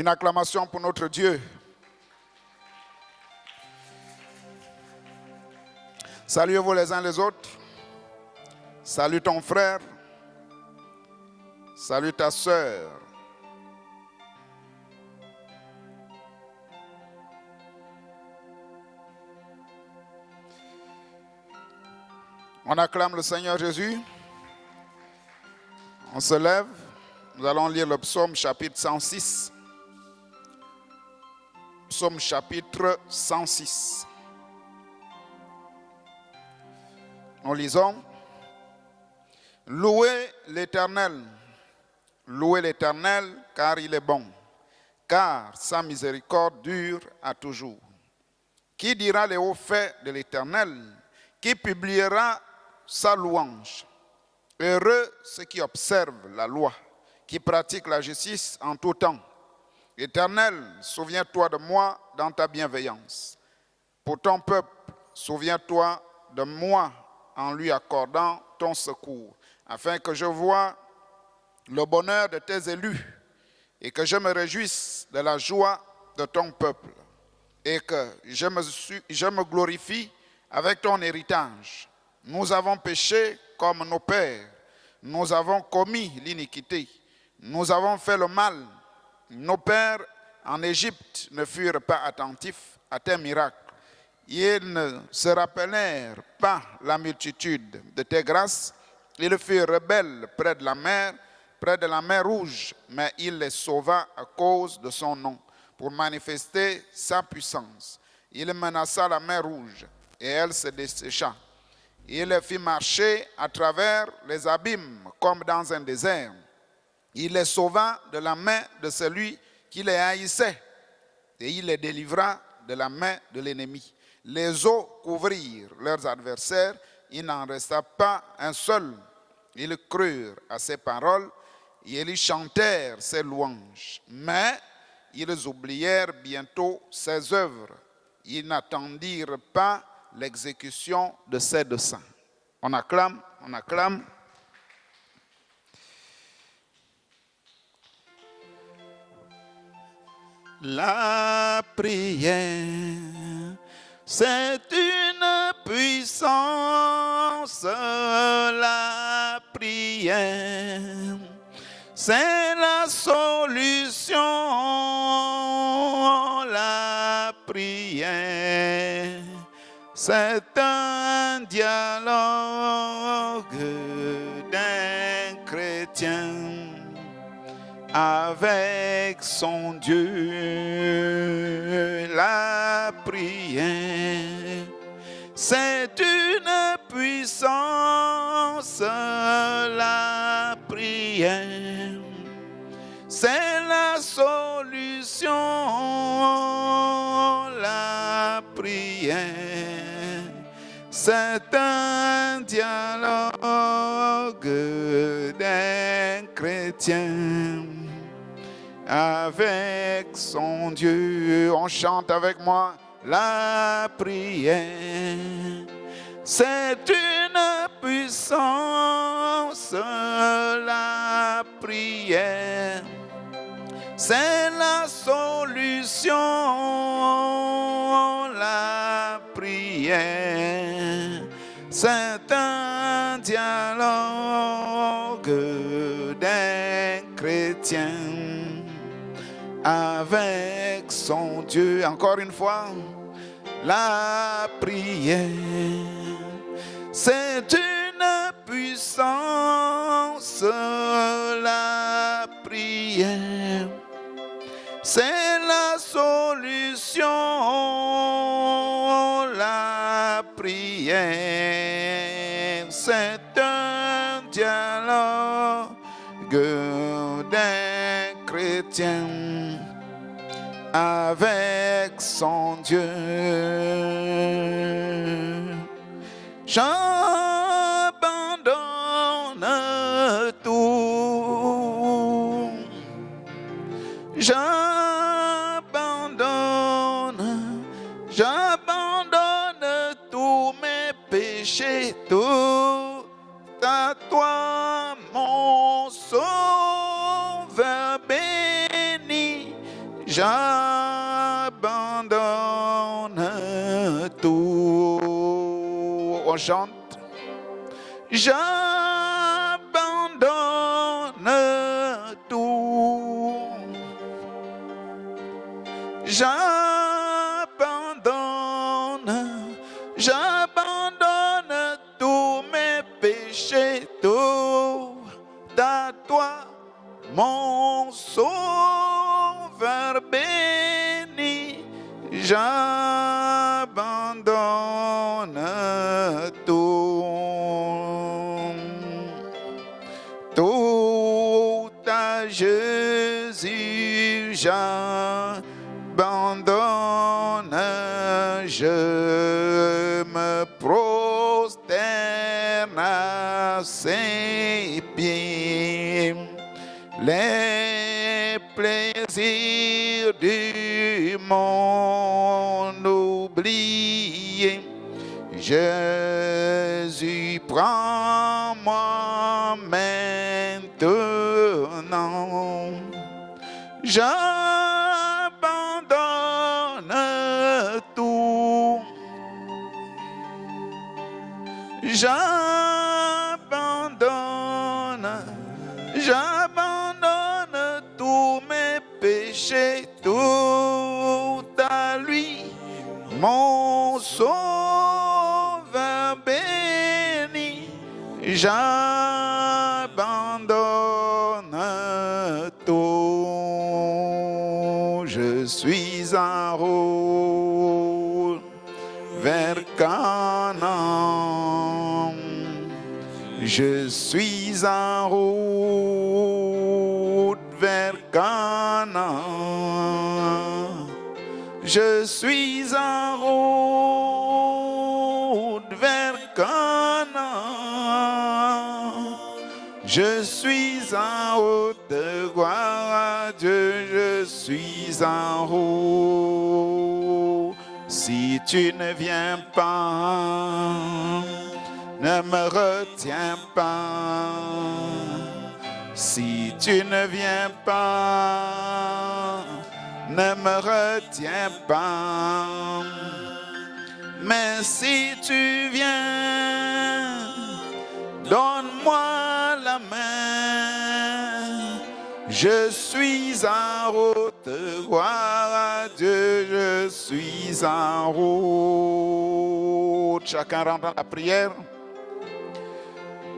Une acclamation pour notre Dieu. Saluez-vous les uns les autres. Salue ton frère. Salue ta sœur. On acclame le Seigneur Jésus. On se lève. Nous allons lire le psaume chapitre 106. Psaume chapitre 106. Nous lisons. Louez l'Éternel, car il est bon, car sa miséricorde dure à toujours. Qui dira les hauts faits de l'Éternel? Qui publiera sa louange? Heureux ceux qui observent la loi, qui pratiquent la justice en tout temps. Éternel, souviens-toi de moi dans ta bienveillance. Pour ton peuple, souviens-toi de moi en lui accordant ton secours, afin que je voie le bonheur de tes élus et que je me réjouisse de la joie de ton peuple et que je me glorifie avec ton héritage. Nous avons péché comme nos pères, nous avons commis l'iniquité, nous avons fait le mal. Nos pères en Égypte ne furent pas attentifs à tes miracles. Ils ne se rappelèrent pas la multitude de tes grâces. Ils furent rebelles près de la mer rouge, mais il les sauva à cause de son nom, pour manifester sa puissance. Il menaça la mer rouge, et elle se dessécha. Il les fit marcher à travers les abîmes, comme dans un désert. Il les sauva de la main de celui qui les haïssait, et il les délivra de la main de l'ennemi. Les eaux couvrirent leurs adversaires, il n'en resta pas un seul. Ils crurent à ses paroles et ils chantèrent ses louanges. Mais ils oublièrent bientôt ses œuvres. Ils n'attendirent pas l'exécution de ses desseins. On acclame, on acclame. La prière, c'est une puissance. La prière, c'est la solution. La prière, c'est un dialogue d'un chrétien avec son Dieu. La prière, c'est une puissance. La prière, c'est la solution. La prière, c'est un dialogue d'un chrétien avec son Dieu. On chante avec moi. La prière, c'est une puissance. La prière, c'est la solution. La prière, c'est un dialogue d'un chrétien avec son Dieu. Encore une fois, la prière, c'est une puissance. La prière, c'est la solution. La prière, c'est un dialogue d'un chrétien avec son Dieu. J'abandonne tout. J'abandonne tous mes péchés, tout à toi, mon sauveur béni. j'abandonne tout. On chante. J'abandonne tout. J'abandonne tous mes péchés, tout à toi, mon sauveur béni. J'abandonne tout. Tout à Jésus, j'abandonne, je me prosterne à ses pieds. Les plaisirs du monde oubliés, Jésus, prends-moi maintenant. J'abandonne tout. J'abandonne tous mes péchés, tout à lui, mon sauveur béni. J'abandonne tout. Je suis en route vers Canaan. Je suis en route vers Canaan. Je suis en route vers Canaan. Je suis en route de gloire à Dieu. Je suis en route. Si tu ne viens pas, ne me retiens pas. Si tu ne viens pas, ne me retiens pas. Mais si tu viens, donne-moi la main. Je suis en route, gloire à Dieu, je suis en route. Chacun rentre dans la prière.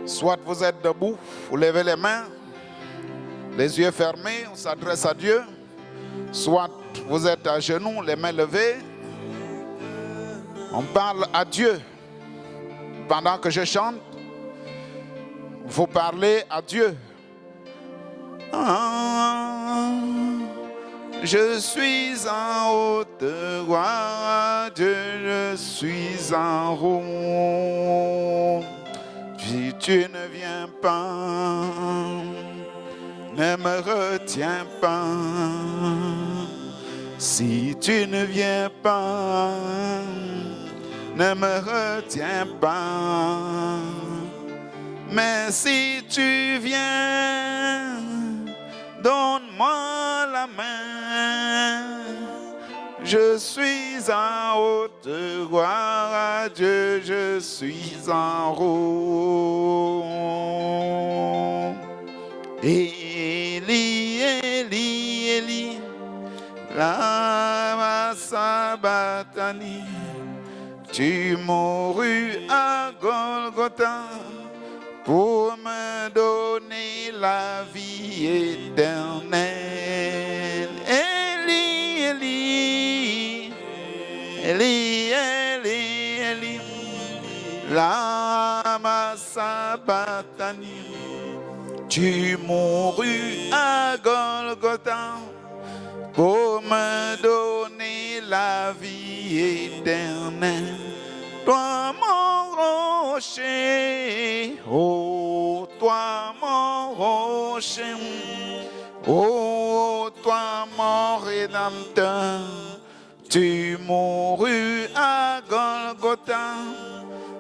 Soit vous êtes debout, vous levez les mains, les yeux fermés, on s'adresse à Dieu. Soit vous êtes à genoux, les mains levées. On parle à Dieu. Pendant que je chante, vous parlez à Dieu. Je suis en haute gloire à Dieu, je suis en route. Si tu ne viens pas, ne me retiens pas. Si tu ne viens pas, ne me retiens pas. Mais si tu viens, donne-moi la main. Je suis en haute gloire à Dieu, je suis en route. Eli, Eli, Eli, lama sabachthani. Tu mourus à Golgotha pour me donner la vie éternelle. Eli, Eli, Eli, Eli, Eli, lama sabachthani. Tu mourus à Golgotha pour me donner la vie éternelle. Toi mon rocher, oh toi mon rocher, oh toi mon rédempteur, tu mourus à Golgotha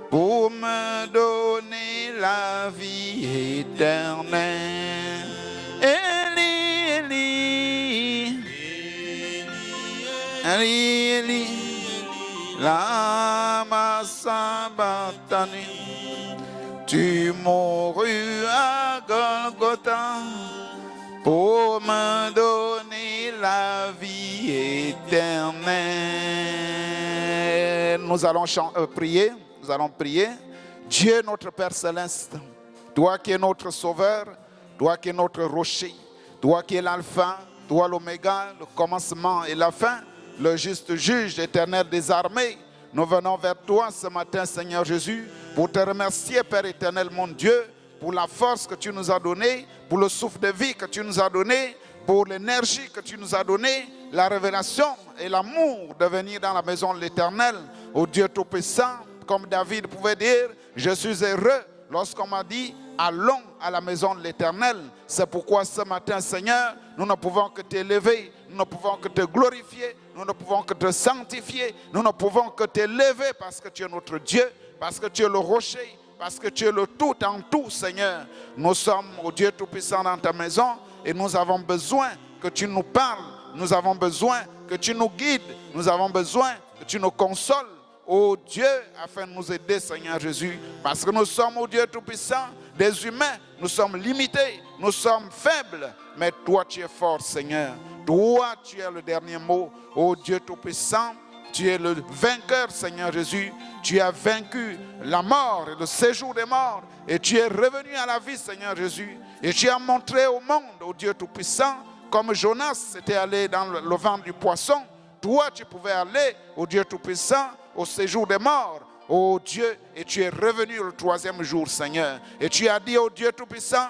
pour me donner la vie éternelle. Eli, Eli, Eli, lama sabachthani. Tu mourus à Golgotha pour me donner la vie éternelle. Nous allons prier. Nous allons prier. Dieu notre Père Céleste, toi qui es notre Sauveur, toi qui es notre rocher, toi qui es l'alpha, toi l'oméga, le commencement et la fin, le juste juge éternel des armées, nous venons vers toi ce matin, Seigneur Jésus, pour te remercier, Père éternel, mon Dieu, pour la force que tu nous as donnée, pour le souffle de vie que tu nous as donné, pour l'énergie que tu nous as donnée, la révélation et l'amour de venir dans la maison de l'Éternel, au Dieu Tout-Puissant, comme David pouvait dire, je suis heureux lorsqu'on m'a dit, allons à la maison de l'Éternel. C'est pourquoi ce matin, Seigneur, nous ne pouvons que t'élever, nous ne pouvons que te glorifier, nous ne pouvons que te sanctifier, nous ne pouvons que t'élever parce que tu es notre Dieu, parce que tu es le rocher, parce que tu es le tout en tout, Seigneur. Nous sommes au Dieu Tout-Puissant dans ta maison et nous avons besoin que tu nous parles, nous avons besoin que tu nous guides, nous avons besoin que tu nous consoles, ô Dieu, afin de nous aider, Seigneur Jésus, parce que nous sommes, ô Dieu Tout-Puissant, des humains, nous sommes limités, nous sommes faibles, mais toi tu es fort, Seigneur. Toi tu es le dernier mot, ô Dieu Tout-Puissant, tu es le vainqueur, Seigneur Jésus. Tu as vaincu la mort et le séjour des morts, et tu es revenu à la vie, Seigneur Jésus, et tu as montré au monde, ô Dieu Tout-Puissant, comme Jonas était allé dans le ventre du poisson, toi tu pouvais aller, ô Dieu Tout-Puissant, au séjour des morts, ô Dieu, et tu es revenu le troisième jour, Seigneur. Et tu as dit, ô Dieu Tout-Puissant,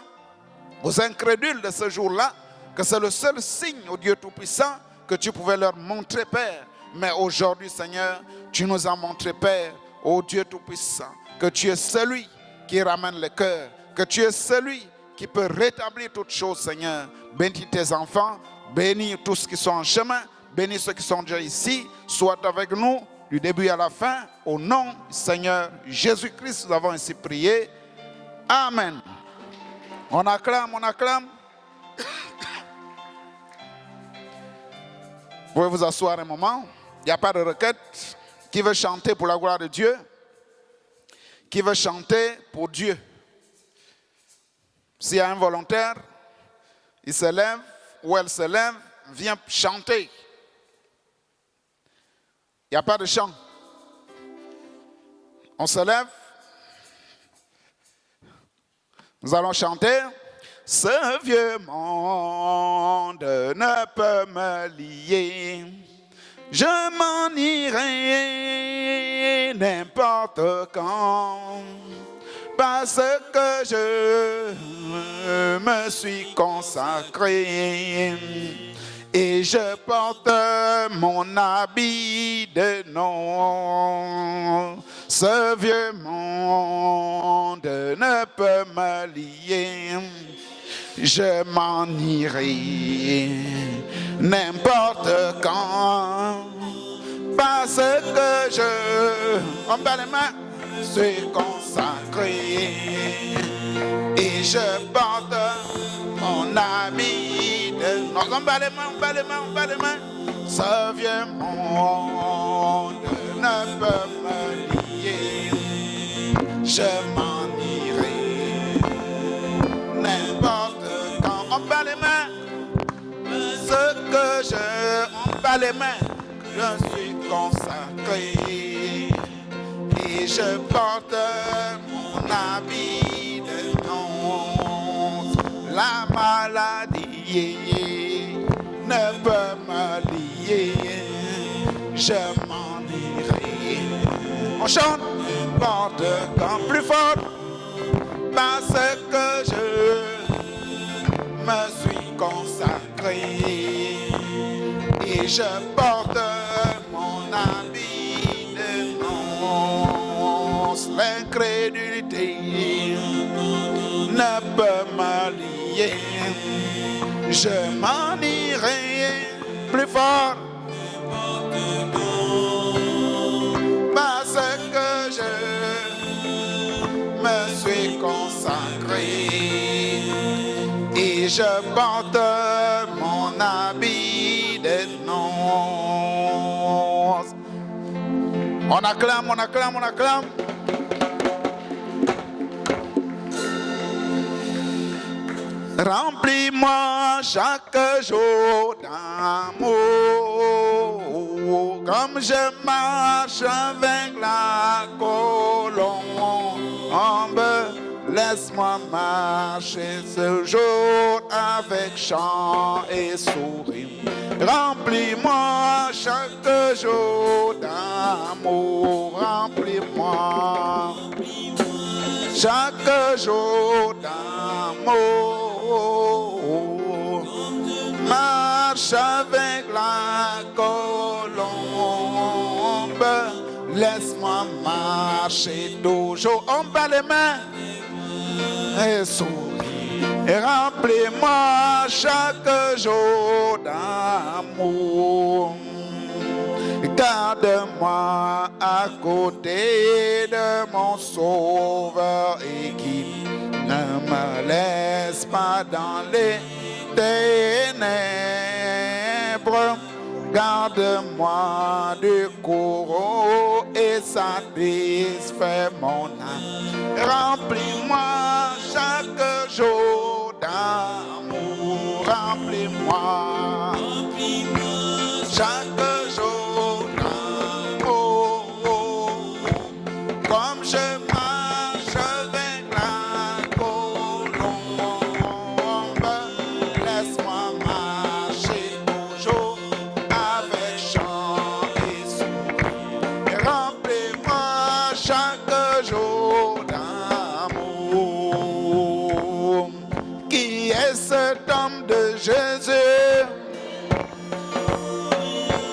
aux incrédules de ce jour-là, que c'est le seul signe, ô Dieu Tout-Puissant, que tu pouvais leur montrer, Père. Mais aujourd'hui, Seigneur, tu nous as montré, Père, ô Dieu Tout-Puissant, que tu es celui qui ramène le cœur, que tu es celui qui peut rétablir toutes choses, Seigneur. Bénis tes enfants, bénis tous ceux qui sont en chemin, bénis ceux qui sont déjà ici, sois avec nous du début à la fin, au nom du Seigneur Jésus-Christ, nous avons ainsi prié. Amen. On acclame, on acclame. Vous pouvez vous asseoir un moment. Il n'y a pas de requête. Qui veut chanter pour la gloire de Dieu? Qui veut chanter pour Dieu? S'il y a un volontaire, il se lève ou elle se lève, vient chanter. Il n'y a pas de chant. On se lève. Nous allons chanter. Ce vieux monde ne peut me lier. Je m'en irai n'importe quand. Parce que je me suis consacré. Et je porte mon habit de nom. Ce vieux monde ne peut me lier. Je m'en irai n'importe quand. Parce que en bas les mains, suis consacré. Et je porte mon habit de nom. On bat les mains, on bat les mains, on bat les mains. Ce vieux monde ne peut me lier. Je m'en irai n'importe quand. On bat les mains. Ce que on bat les mains. Je suis consacré. Et je porte mon habit de nom. La maladie ne peut me lier. Je m'en irai. On chante, porte quand plus fort. Parce que je me suis consacré. Et je porte mon habit de nom. L'incrédulité ne peut me lier. Je m'en irai plus fort. Parce que je me suis consacré. Et je porte mon habit de nom. On acclame, on acclame, on acclame. Remplis-moi chaque jour d'amour, comme je marche avec la colombe. Laisse-moi marcher ce jour avec chant et sourire. Remplis-moi chaque jour d'amour, remplis-moi chaque jour d'amour. Marche avec la colombe, laisse-moi marcher toujours. On bat les mains et souris, et remplis-moi chaque jour d'amour. Garde-moi à côté de mon sauveur et qui ne me laisse pas dans les ténèbres. Garde-moi du courroux et satisfais mon âme. Remplis-moi chaque jour d'amour. Remplis-moi chaque jour d'amour. Comme je marche avec la colombe, laisse-moi marcher toujours avec chant et sourire. Remplis-moi chaque jour d'amour. Qui est cet homme de Jésus?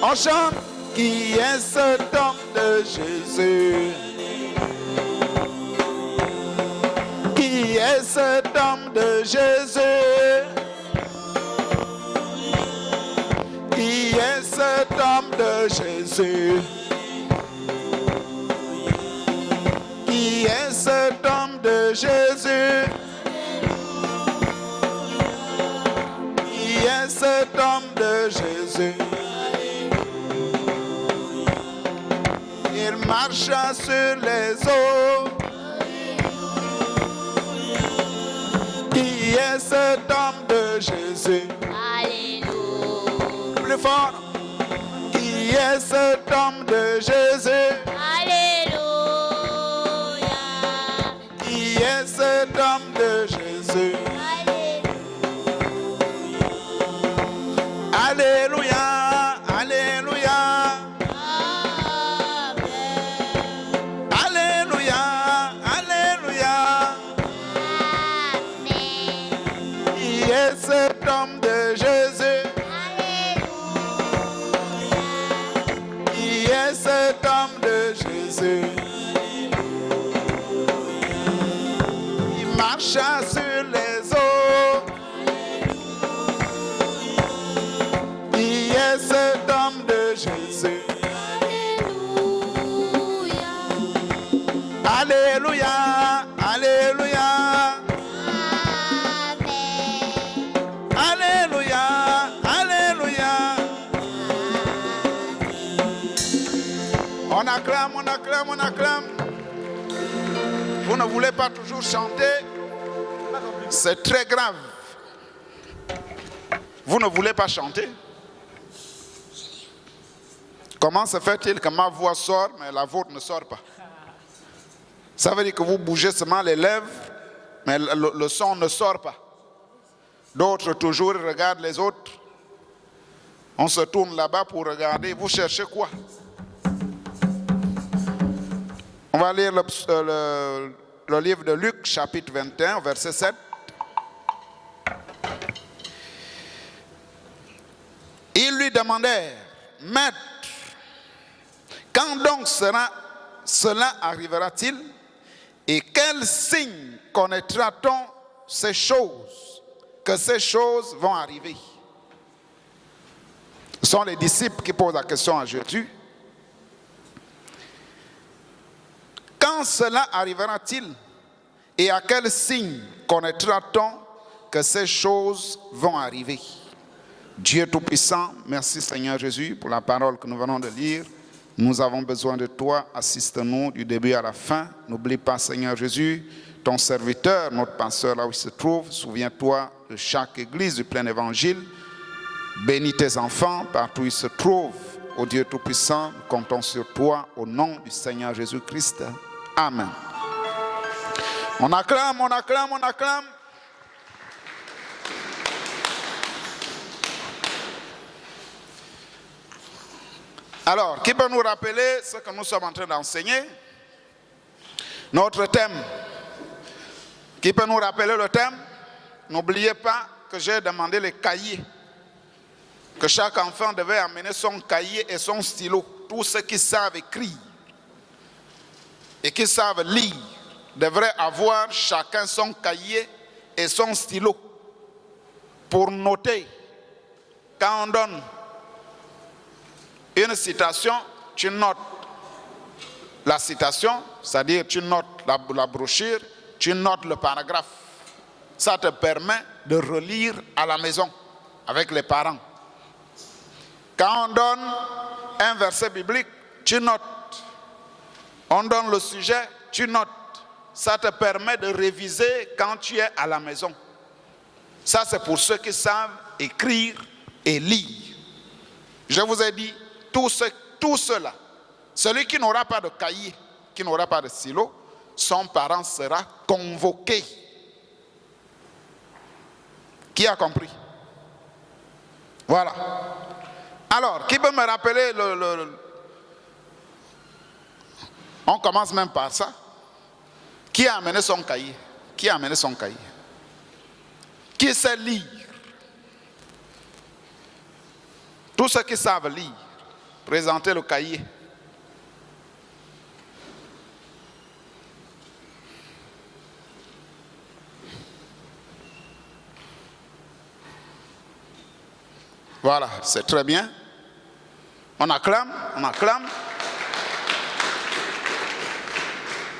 On chante. Qui est cet homme de Jésus? Qui est cet homme de Jésus? Qui est cet homme de Jésus? Qui est cet homme de Jésus? Qui est cet homme de Jésus? Il marcha sur les eaux. Qui est cet homme de Jésus? Alléluia. Plus fort. Qui est cet homme de Jésus? Alléluia. Qui est cet homme de Jésus? Alléluia. Alléluia. Alléluia. Alléluia. Qui est cet homme de Jésus? Qui est cet homme de Jésus? Il marcha sur les eaux. Qui est cet homme de Jésus? Alléluia. Alléluia. Alléluia. Alléluia. On acclame, on acclame, on acclame. Vous ne voulez pas toujours chanter? C'est très grave. Vous ne voulez pas chanter? Comment se fait-il que ma voix sort, mais la vôtre ne sort pas? Ça veut dire que vous bougez seulement les lèvres, mais le son ne sort pas. D'autres toujours regardent les autres. On se tourne là-bas pour regarder. Vous cherchez quoi? On va lire le livre de Luc, chapitre 21, verset 7. Ils lui demandèrent, Maître, quand donc cela arrivera-t-il? Et quel signe connaîtra-t-on ces choses, que ces choses vont arriver? Ce sont les disciples qui posent la question à Jésus. Quand cela arrivera-t-il? Et à quel signe connaîtra-t-on que ces choses vont arriver? Dieu Tout-Puissant, merci Seigneur Jésus pour la parole que nous venons de lire. Nous avons besoin de toi, assiste-nous du début à la fin. N'oublie pas, Seigneur Jésus, ton serviteur, notre pasteur là où il se trouve. Souviens-toi de chaque église du plein évangile. Bénis tes enfants partout où ils se trouvent. Ô Dieu Tout-Puissant, nous comptons sur toi au nom du Seigneur Jésus-Christ. Amen. On acclame, on acclame, on acclame. Alors, qui peut nous rappeler ce que nous sommes en train d'enseigner? Notre thème. Qui peut nous rappeler le thème? N'oubliez pas que j'ai demandé les cahiers. Que chaque enfant devait amener son cahier et son stylo. Tous ceux qui savent écrire et qui savent lire devraient avoir chacun son cahier et son stylo pour noter. Quand on donne une citation, tu notes la citation, c'est-à-dire tu notes la brochure, tu notes le paragraphe. Ça te permet de relire à la maison avec les parents. Quand on donne un verset biblique, tu notes. On donne le sujet, tu notes. Ça te permet de réviser quand tu es à la maison. Ça, c'est pour ceux qui savent écrire et lire. Je vous ai dit, tout cela, celui qui n'aura pas de cahier, qui n'aura pas de stylo, son parent sera convoqué. Qui a compris? Voilà. Alors, qui peut me rappeler On commence même par ça. Qui a amené son cahier? Qui a amené son cahier? Qui sait lire? Tous ceux qui savent lire, présentez le cahier. Voilà, c'est très bien. On acclame, on acclame.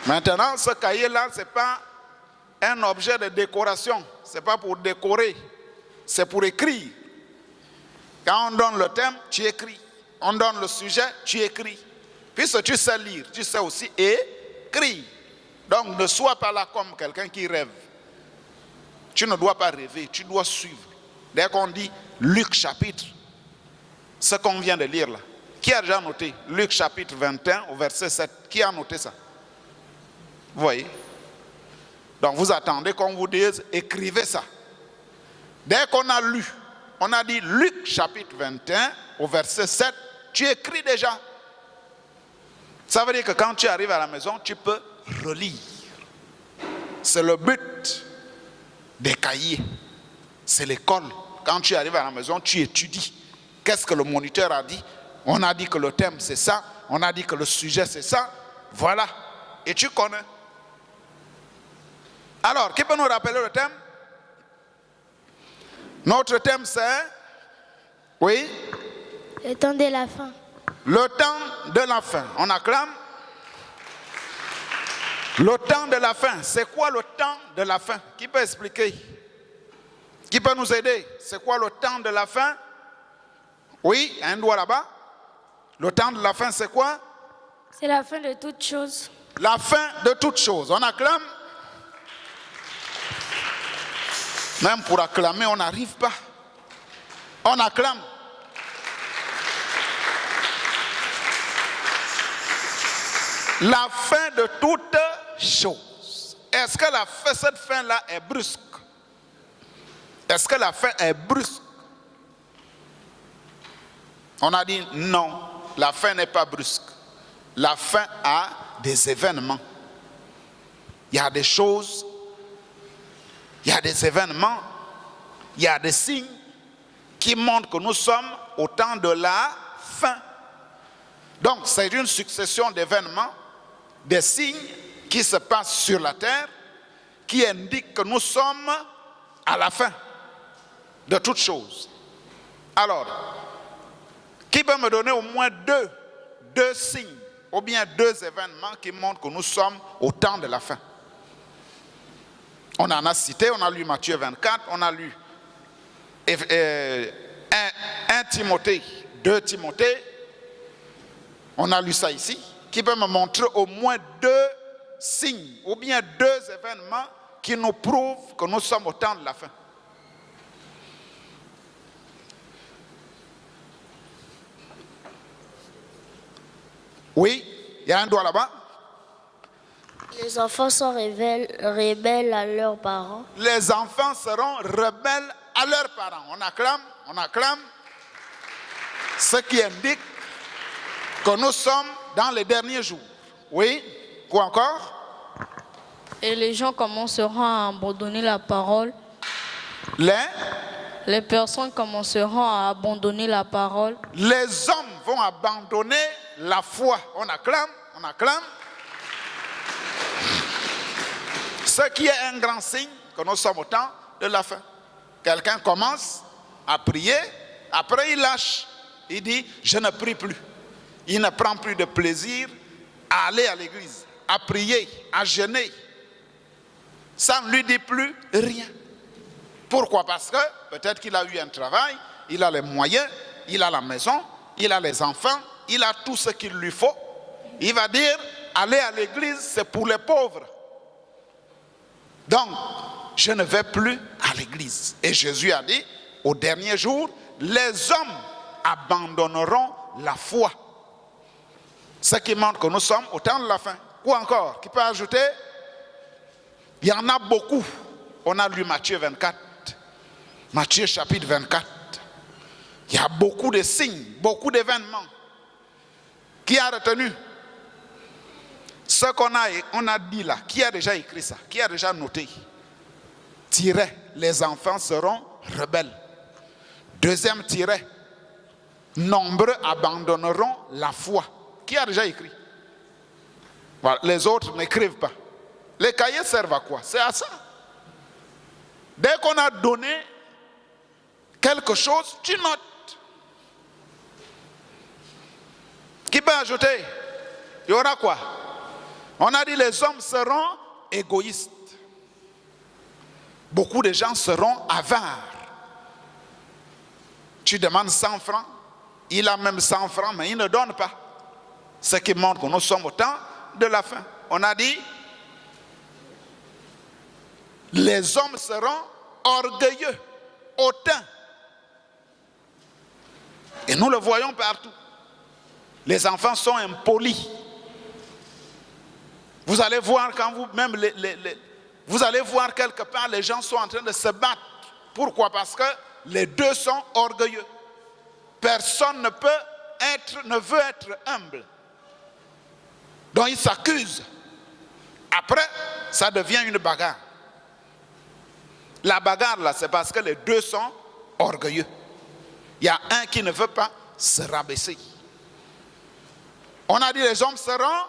Maintenant, ce cahier-là, ce n'est pas un objet de décoration. Ce n'est pas pour décorer. C'est pour écrire. Quand on donne le thème, tu écris. On donne le sujet, tu écris. Puisque tu sais lire, tu sais aussi écrire. Donc ne sois pas là comme quelqu'un qui rêve. Tu ne dois pas rêver, tu dois suivre. Dès qu'on dit Luc chapitre, ce qu'on vient de lire là, qui a déjà noté Luc chapitre 21 au verset 7? Qui a noté ça? Vous voyez? Donc vous attendez qu'on vous dise écrivez ça. Dès qu'on a lu, on a dit Luc chapitre 21 au verset 7, tu écris déjà. Ça veut dire que quand tu arrives à la maison, tu peux relire. C'est le but des cahiers. C'est l'école. Quand tu arrives à la maison, tu étudies. Qu'est-ce que le moniteur a dit? On a dit que le thème c'est ça. On a dit que le sujet c'est ça. Voilà. Et tu connais. Alors, qui peut nous rappeler le thème? Notre thème c'est... Oui? Le temps de la fin. Le temps de la fin. On acclame. Le temps de la fin. C'est quoi le temps de la fin? Qui peut expliquer? Qui peut nous aider? C'est quoi le temps de la fin? Oui, il y a un doigt là-bas. Le temps de la fin, c'est quoi? C'est la fin de toutes choses. La fin de toutes choses. On acclame. Même pour acclamer, on n'arrive pas. On acclame. La fin de toutes choses. Est-ce que cette fin-là est brusque? Est-ce que la fin est brusque? On a dit non, la fin n'est pas brusque. La fin a des événements. Il y a des choses, il y a des événements, il y a des signes qui montrent que nous sommes au temps de la fin. Donc c'est une succession d'événements, des signes qui se passent sur la terre, qui indiquent que nous sommes à la fin de toutes choses. Alors, qui peut me donner au moins deux signes, ou bien deux événements qui montrent que nous sommes au temps de la fin? On en a cité, on a lu Matthieu 24, on a lu 1 Timothée, 2 Timothée, On a lu ça ici. Qui peut me montrer au moins 2 signes ou bien 2 événements qui nous prouvent que nous sommes au temps de la fin? Oui, il y a un doigt là-bas. Les enfants sont rebelles à leurs parents. Les enfants seront rebelles à leurs parents. On acclame. Ce qui indique que nous sommes dans les derniers jours. Oui, quoi encore? Et les gens commenceront à abandonner la parole. Les personnes commenceront à abandonner la parole. Les hommes vont abandonner la foi. On acclame. Ce qui est un grand signe que nous sommes au temps de la fin. Quelqu'un commence à prier, après il lâche. Il dit, je ne prie plus. Il ne prend plus de plaisir à aller à l'église, à prier, à jeûner. Ça ne lui dit plus rien. Pourquoi? Parce que peut-être qu'il a eu un travail, il a les moyens, il a la maison, il a les enfants, il a tout ce qu'il lui faut. Il va dire, aller à l'église, c'est pour les pauvres. Donc, je ne vais plus à l'église. Et Jésus a dit, au dernier jour, les hommes abandonneront la foi. Ce qui montre que nous sommes au temps de la fin. Ou encore, qui peut ajouter, il y en a beaucoup. On a lu Matthieu 24. Matthieu chapitre 24. Il y a beaucoup de signes, beaucoup d'événements. Qui a retenu ce qu'on a dit là? Qui a déjà écrit ça? Qui a déjà noté? Tiret, les enfants seront rebelles. Deuxième tiret, nombreux abandonneront la foi. Qui a déjà écrit? Voilà, les autres n'écrivent pas. Les cahiers servent à quoi? C'est à ça. Dès qu'on a donné quelque chose, tu notes. Qui peut ajouter? Il y aura quoi? On a dit les hommes seront égoïstes. Beaucoup de gens seront avares. Tu demandes 100 francs, il a même 100 francs, mais il ne donne pas. Ce qui montre que nous sommes au temps de la fin. On a dit, les hommes seront orgueilleux, hautains. Et nous le voyons partout. Les enfants sont impolis. Vous allez voir quand vous-même, vous allez voir quelque part, les gens sont en train de se battre. Pourquoi? Parce que les deux sont orgueilleux. Personne ne veut être humble. Donc ils s'accusent. Après, ça devient une bagarre. La bagarre là, c'est parce que les deux sont orgueilleux. Il y a un qui ne veut pas se rabaisser. On a dit les hommes seront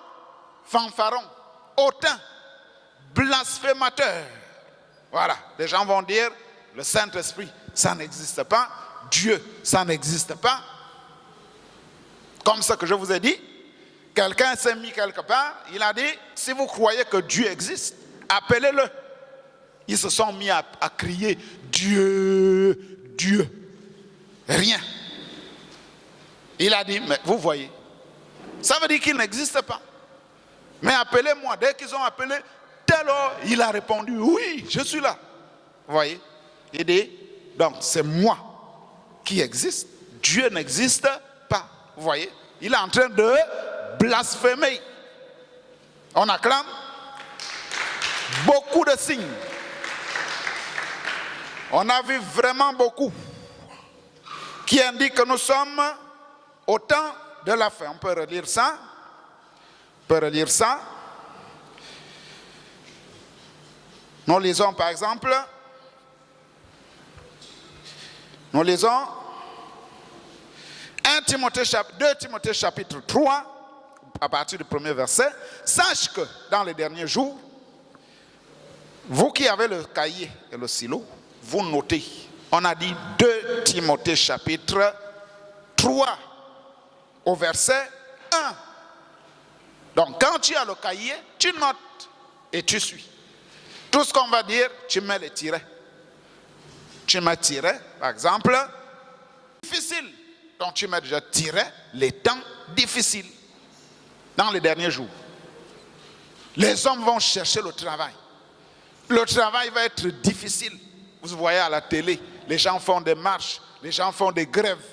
fanfarons, hautains, blasphémateurs. Voilà, les gens vont dire le Saint-Esprit, ça n'existe pas. Dieu, ça n'existe pas. Comme ce que je vous ai dit, quelqu'un s'est mis quelque part, il a dit, si vous croyez que Dieu existe, appelez-le. Ils se sont mis à crier, Dieu, Dieu. Rien. Il a dit, mais vous voyez, ça veut dire qu'il n'existe pas. Mais appelez-moi. Dès qu'ils ont appelé, tel homme, il a répondu, oui, je suis là. Vous voyez? Il dit, donc c'est moi qui existe. Dieu n'existe pas. Vous voyez? Il est en train de blasphémer. On acclame. Beaucoup de signes. On a vu vraiment beaucoup qui indiquent que nous sommes au temps de la fin. On peut relire ça. On peut relire ça. Nous lisons par exemple, nous lisons 2 Timothée chapitre 3, à partir du premier verset. Sache que dans les derniers jours, vous qui avez le cahier et le stylo, vous notez. On a dit 2 Timothée chapitre 3 au verset 1. Donc quand tu as le cahier, tu notes et tu suis. Tout ce qu'on va dire, tu mets les tirets. Tu mets tirets, par exemple, difficile. Donc tu mets déjà tirets, les temps difficiles. dans les derniers jours. Les hommes vont chercher le travail. Le travail va être difficile. Vous voyez à la télé, les gens font des marches, les gens font des grèves.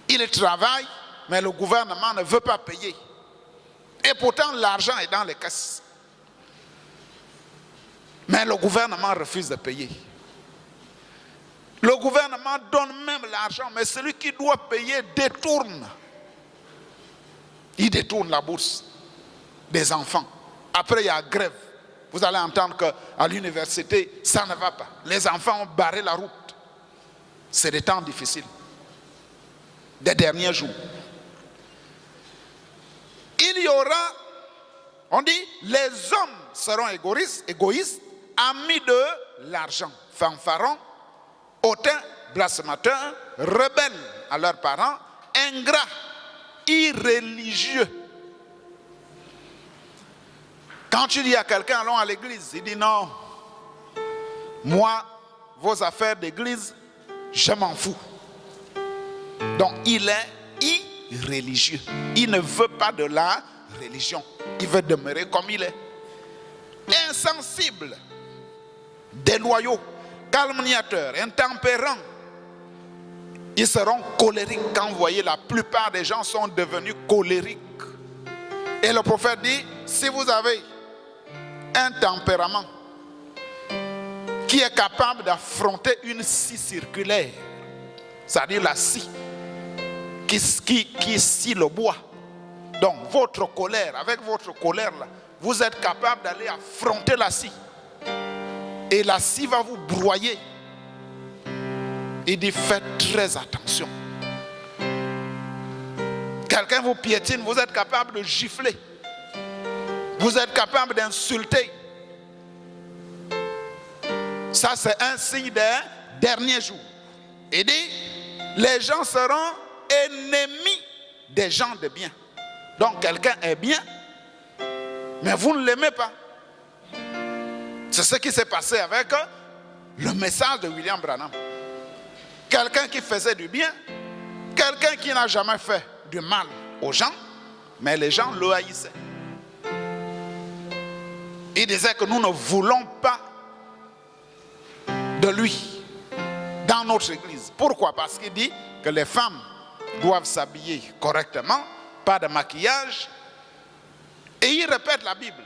Ils travaillent, mais le gouvernement ne veut pas payer. Et pourtant, l'argent est dans les caisses. Mais le gouvernement refuse de payer. Le gouvernement donne même l'argent, mais celui qui doit payer détourne. Il détourne la bourse des enfants. Après, il y a grève. Vous allez entendre qu'à l'université, ça ne va pas. Les enfants ont barré la route. C'est des temps difficiles. Des derniers jours. Il y aura, on dit, les hommes seront égoïstes, amis de l'argent, fanfarons, hautains, blasphémateurs, rebelles à leurs parents, ingrats, irréligieux. Quand tu dis à quelqu'un, allons à l'église, il dit non, moi, vos affaires d'église, je m'en fous. Donc il est irréligieux. Il ne veut pas de la religion. Il veut demeurer comme il est. Insensible, déloyaux, calomniateurs, intempérants. Ils seront colériques. Quand vous voyez, la plupart des gens sont devenus colériques. Et le prophète dit, si vous avez un tempérament qui est capable d'affronter une scie circulaire, c'est-à-dire la scie qui scie le bois. Donc votre colère, avec votre colère là, vous êtes capable d'aller affronter la scie. Et la scie va vous broyer. Il dit faites très attention. Quelqu'un vous piétine, vous êtes capable de gifler. Vous êtes capable d'insulter. Ça c'est un signe des derniers jours. Il dit les gens seront ennemis des gens de bien. Donc quelqu'un est bien, mais vous ne l'aimez pas. C'est ce qui s'est passé avec le message de William Branham. Quelqu'un qui faisait du bien, quelqu'un qui n'a jamais fait du mal aux gens, mais les gens le haïssaient. Il disait que nous ne voulons pas de lui dans notre église. Pourquoi? Parce qu'il dit que les femmes doivent s'habiller correctement, pas de maquillage. Et il répète la Bible.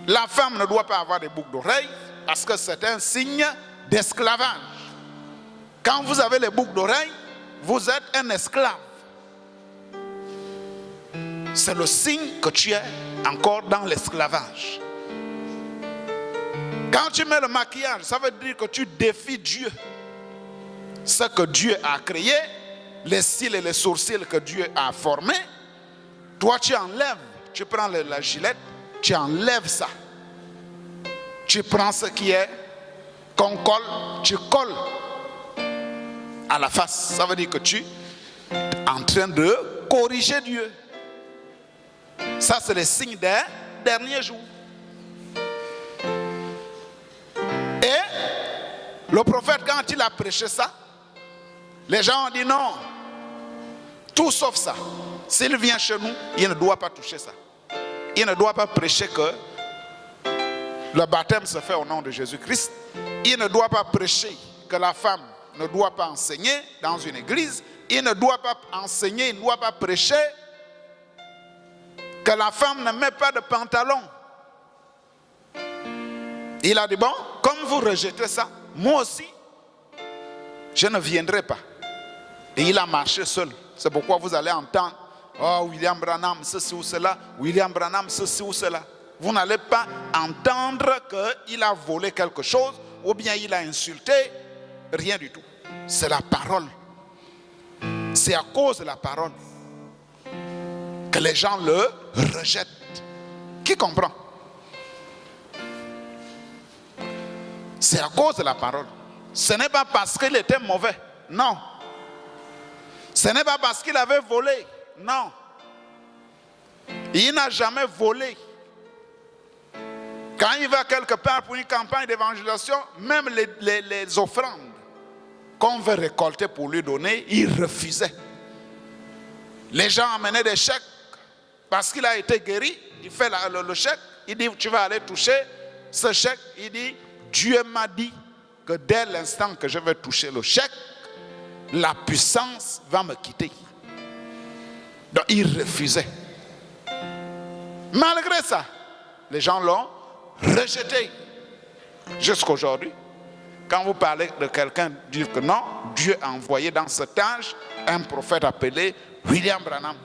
La femme ne doit pas avoir des boucles d'oreilles parce que c'est un signe d'esclavage. Quand vous avez les boucles d'oreilles, vous êtes un esclave. C'est le signe que tu es encore dans l'esclavage. Quand tu mets le maquillage, ça veut dire que tu défies Dieu. Ce que Dieu a créé, les cils et les sourcils que Dieu a formés, toi tu enlèves, tu prends la gilette, tu enlèves ça. Tu prends ce qui est qu'on colle, tu colles à la face. Ça veut dire que tu es en train de corriger Dieu. Ça c'est le signe des derniers jours. Et le prophète, quand il a prêché ça, les gens ont dit non, tout sauf ça. S'il vient chez nous, il ne doit pas toucher ça. Il ne doit pas prêcher que le baptême se fait au nom de Jésus-Christ. Il ne doit pas prêcher que la femme ne doit pas enseigner dans une église. Il ne doit pas enseigner, il ne doit pas prêcher que la femme ne met pas de pantalon. Il a dit bon, comme vous rejetez ça, moi aussi, je ne viendrai pas. Et il a marché seul. C'est pourquoi vous allez entendre oh, William Branham, ceci ou cela, William Branham, ceci ou cela. Vous n'allez pas entendre qu'il a volé quelque chose ou bien il a insulté, rien du tout. C'est la parole. C'est à cause de la parole que les gens le rejettent. Qui comprend? C'est à cause de la parole. Ce n'est pas parce qu'il était mauvais. Non. Ce n'est pas parce qu'il avait volé. Non. Il n'a jamais volé. Quand il va quelque part pour une campagne d'évangélisation, même les offrandes qu'on veut récolter pour lui donner, il refusait. Les gens amenaient des chèques parce qu'il a été guéri, il fait le chèque, il dit tu vas aller toucher ce chèque, il dit Dieu m'a dit que dès l'instant que je vais toucher le chèque, la puissance va me quitter. Donc il refusait. Malgré ça, les gens l'ont rejeté. Jusqu'aujourd'hui, quand vous parlez de quelqu'un, dire que non, Dieu a envoyé dans cet âge un prophète appelé William Branham.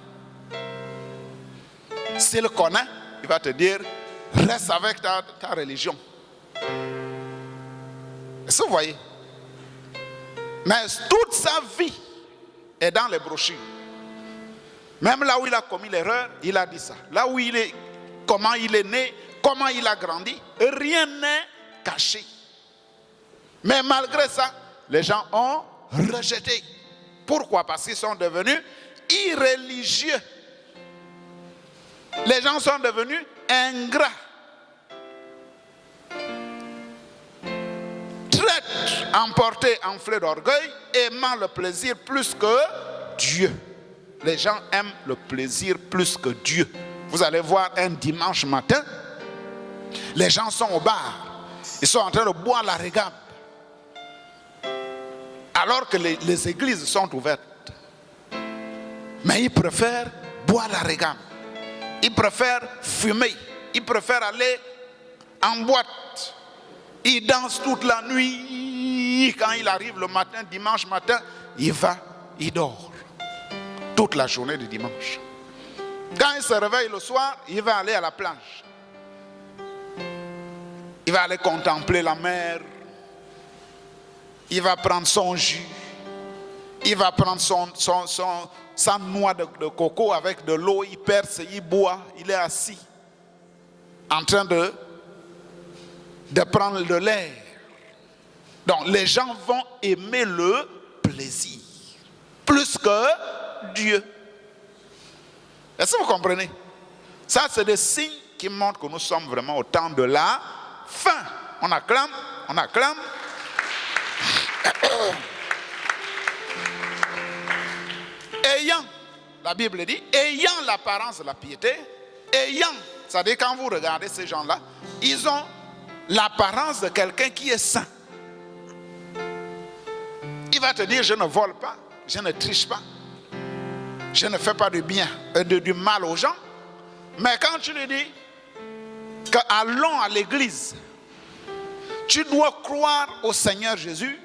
S'il le connaît, il va te dire, reste avec ta religion. Est-ce que vous voyez? Mais toute sa vie est dans les brochures. Même là où il a commis l'erreur, il a dit ça. Là où il est, comment il est né, comment il a grandi, rien n'est caché. Mais malgré ça, les gens ont rejeté. Pourquoi? Parce qu'ils sont devenus irréligieux. Les gens sont devenus ingrats. Traîtres, emportés, enflés d'orgueil, aimant le plaisir plus que Dieu. Les gens aiment le plaisir plus que Dieu. Vous allez voir un dimanche matin, les gens sont au bar. Ils sont en train de boire la régabe. Alors que les églises sont ouvertes. Mais ils préfèrent boire la régabe. Ils préfèrent fumer. Ils préfèrent aller en boîte. Ils dansent toute la nuit. Quand il arrive le matin, dimanche matin, il va, il dort. Toute la journée du dimanche. Quand il se réveille le soir, il va aller à la plage. Il va aller contempler la mer. Il va prendre son jus. Il va prendre sa noix de coco avec de l'eau. Il perce, il boit. Il est assis en train de prendre de l'air. Donc les gens vont aimer le plaisir plus que Dieu. Est-ce que vous comprenez? Ça, c'est des signes qui montrent que nous sommes vraiment au temps de la fin. On acclame, on acclame. Ayant, la Bible dit, ayant l'apparence de la piété, ayant, c'est-à-dire quand vous regardez ces gens-là, ils ont l'apparence de quelqu'un qui est saint. Il va te dire, je ne vole pas, je ne triche pas, je ne fais pas du bien, du mal aux gens. Mais quand tu lui dis qu'allons à l'église, tu dois croire au Seigneur Jésus,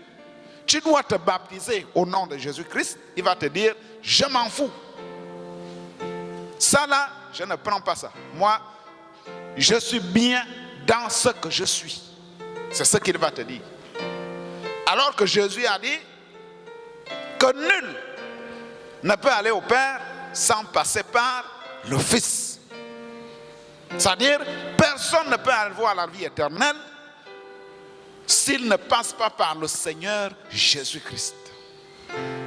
tu dois te baptiser au nom de Jésus-Christ, il va te dire, je m'en fous. Ça là, je ne prends pas ça. Moi, je suis bien dans ce que je suis. C'est ce qu'il va te dire. Alors que Jésus a dit que nul ne peut aller au Père sans passer par le Fils. C'est-à-dire, personne ne peut aller voir la vie éternelle s'il ne passe pas par le Seigneur Jésus-Christ.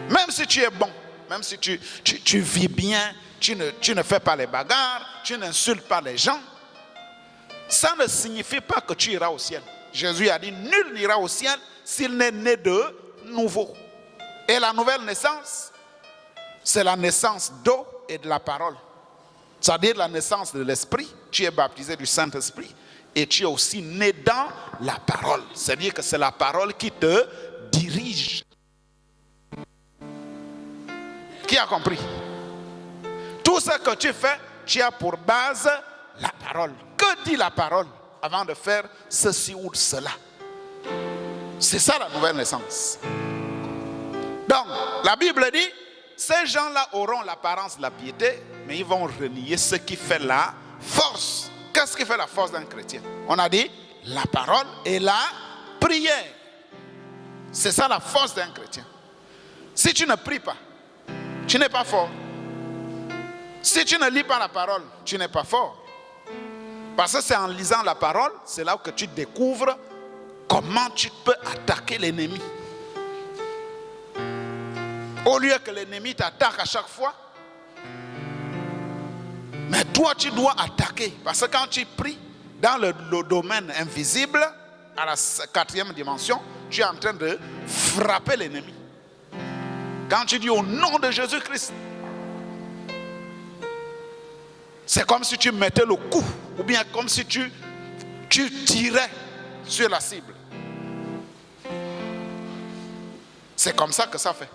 Même si tu es bon, même si tu vis bien, tu ne fais pas les bagarres, tu n'insultes pas les gens, ça ne signifie pas que tu iras au ciel. Jésus a dit, nul n'ira au ciel s'il n'est né de nouveau. Et la nouvelle naissance, c'est la naissance d'eau et de la parole. C'est-à-dire la naissance de l'esprit. Tu es baptisé du Saint-Esprit et tu es aussi né dans la parole. C'est-à-dire que c'est la parole qui te dirige. Qui a compris? Tout ce que tu fais, tu as pour base la parole. Que dit la parole avant de faire ceci ou cela? C'est ça la nouvelle naissance. Donc, la Bible dit, ces gens-là auront l'apparence de la piété, mais ils vont renier ce qui fait la force. Qu'est-ce qui fait la force d'un chrétien? On a dit la parole et la prière. C'est ça la force d'un chrétien. Si tu ne pries pas, tu n'es pas fort. Si tu ne lis pas la parole, tu n'es pas fort. Parce que c'est en lisant la parole, c'est là que tu découvres comment tu peux attaquer l'ennemi. Au lieu que l'ennemi t'attaque à chaque fois, mais toi tu dois attaquer. Parce que quand tu pries dans le domaine invisible, à la 4e dimension, tu es en train de frapper l'ennemi. Quand tu dis au nom de Jésus-Christ, C'est comme si tu mettais le coup, ou bien comme si tu tirais sur la cible. C'est comme ça que ça fait.